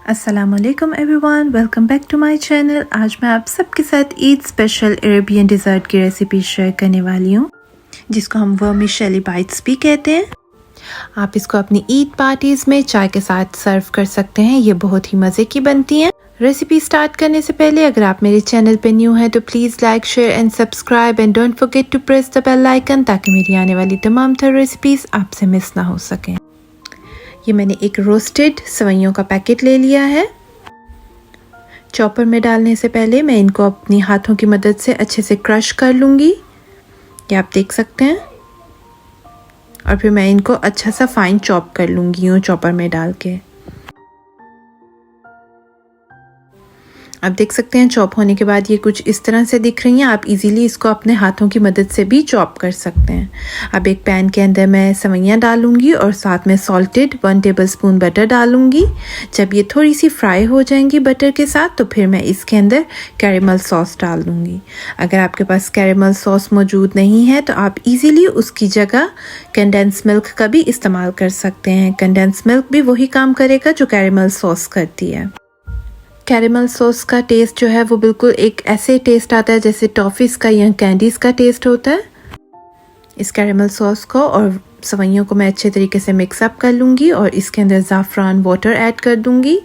अस्सलामुअलैकुम everyone, welcome back to my channel. आज मैं आप सबके साथ ईद स्पेशल अरेबियन डिज़र्ट की रेसिपी शेयर करने वाली हूँ, जिसको हम वर्मिशेली बाइट्स भी कहते हैं। आप इसको अपनी ईद पार्टीज़ में चाय के साथ सर्व कर सकते हैं। ये बहुत ही मज़े की बनती हैं। रेसिपी स्टार्ट करने से पहले अगर आप मेरे चैनल पे न्यू हैं तो please like, share and subscribe and don't forget to press the bell icon, ताकि मेरी आने वाली तमाम तरह रेसिपीज़ आपसे मिस ना हो सकें। ये मैंने एक रोस्टेड सेवइयों का पैकेट ले लिया है। चॉपर में डालने से पहले मैं इनको अपनी हाथों की मदद से अच्छे से क्रश कर लूँगी, ये आप देख सकते हैं। और फिर मैं इनको अच्छा सा फाइन चॉप कर लूँगी यूँ चॉपर में डाल के। आप देख सकते हैं चॉप होने के बाद ये कुछ इस तरह से दिख रही हैं। आप इजीली इसको अपने हाथों की मदद से भी चॉप कर सकते हैं। अब एक पैन के अंदर मैं सेवइयाँ डालूंगी और साथ में सॉल्टेड 1 टेबलस्पून बटर डालूंगी। जब ये थोड़ी सी फ्राई हो जाएंगी बटर के साथ, तो फिर मैं इसके अंदर कैरेमल सॉस डाल दूँगी। अगर आपके पास कैरेमल सॉस मौजूद नहीं है तो आप ईज़िली उसकी जगह कंडेंस मिल्क का भी इस्तेमाल कर सकते हैं। कंडेंस मिल्क भी वही काम करेगा जो कैरेमल सॉस करती है। कैरेमल सॉस का टेस्ट जो है वो बिल्कुल एक ऐसे टेस्ट आता है जैसे टॉफ़ीज़ का या कैंडीज़ का टेस्ट होता है। इस कैरेमल सॉस को और सेवइयों को मैं अच्छे तरीके से मिक्स अप कर लूँगी और इसके अंदर ज़ाफ़रान वाटर ऐड कर दूँगी।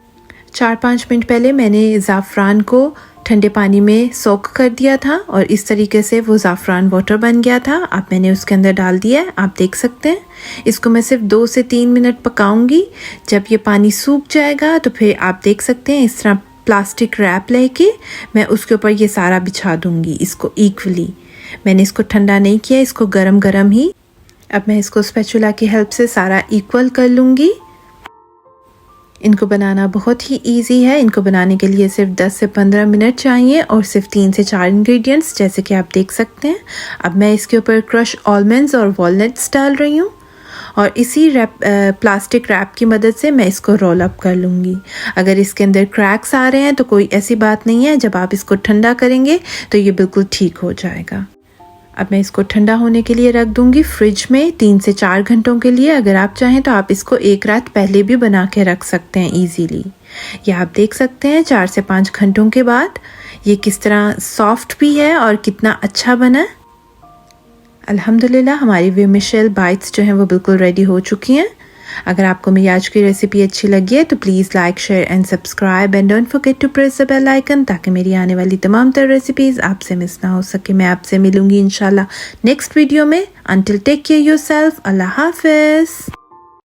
4-5 मिनट पहले मैंने ज़ाफ़रान को ठंडे पानी में सोक कर दिया था और इस तरीके से वो ज़ाफ़रान वाटर बन गया था। अब मैंने उसके अंदर डाल दिया है, आप देख सकते हैं। इसको मैं सिर्फ 2 से 3 मिनट पकाऊंगी। जब ये पानी सूख जाएगा तो फिर आप देख सकते हैं इस तरह प्लास्टिक रैप लेके मैं उसके ऊपर ये सारा बिछा दूंगी, इसको इक्वली। मैंने इसको ठंडा नहीं किया, इसको गरम गरम ही। अब मैं इसको स्पैचुला की हेल्प से सारा इक्वल कर लूँगी। इनको बनाना बहुत ही इजी है। इनको बनाने के लिए सिर्फ 10 से 15 मिनट चाहिए और सिर्फ 3 से 4 इंग्रेडिएंट्स, जैसे कि आप देख सकते हैं। अब मैं इसके ऊपर क्रश आलमंड्स और वॉलनट्स डाल रही हूँ और इसी प्लास्टिक रैप की मदद से मैं इसको रोल अप कर लूँगी। अगर इसके अंदर क्रैक्स आ रहे हैं तो कोई ऐसी बात नहीं है, जब आप इसको ठंडा करेंगे तो ये बिल्कुल ठीक हो जाएगा। अब मैं इसको ठंडा होने के लिए रख दूँगी फ्रिज में 3 से 4 घंटों के लिए। अगर आप चाहें तो आप इसको एक रात पहले भी बना के रख सकते हैं ईजीली। ये आप देख सकते हैं 4 से 5 घंटों के बाद ये किस तरह सॉफ्ट भी है और कितना अच्छा बना है। अल्हम्दुलिल्लाह हमारी वर्मिशेली बाइट्स जो हैं वो बिल्कुल रेडी हो चुकी हैं। अगर आपको मेरी आज की रेसिपी अच्छी लगी है तो please like, share and subscribe and don't forget to press the bell icon, ताकि मेरी आने वाली तमाम तरह रेसिपीज़ आपसे मिस ना हो सके। मैं आपसे मिलूंगी इंशाल्लाह नेक्स्ट वीडियो में। Until take care yourself. अल्लाह हाफिज़।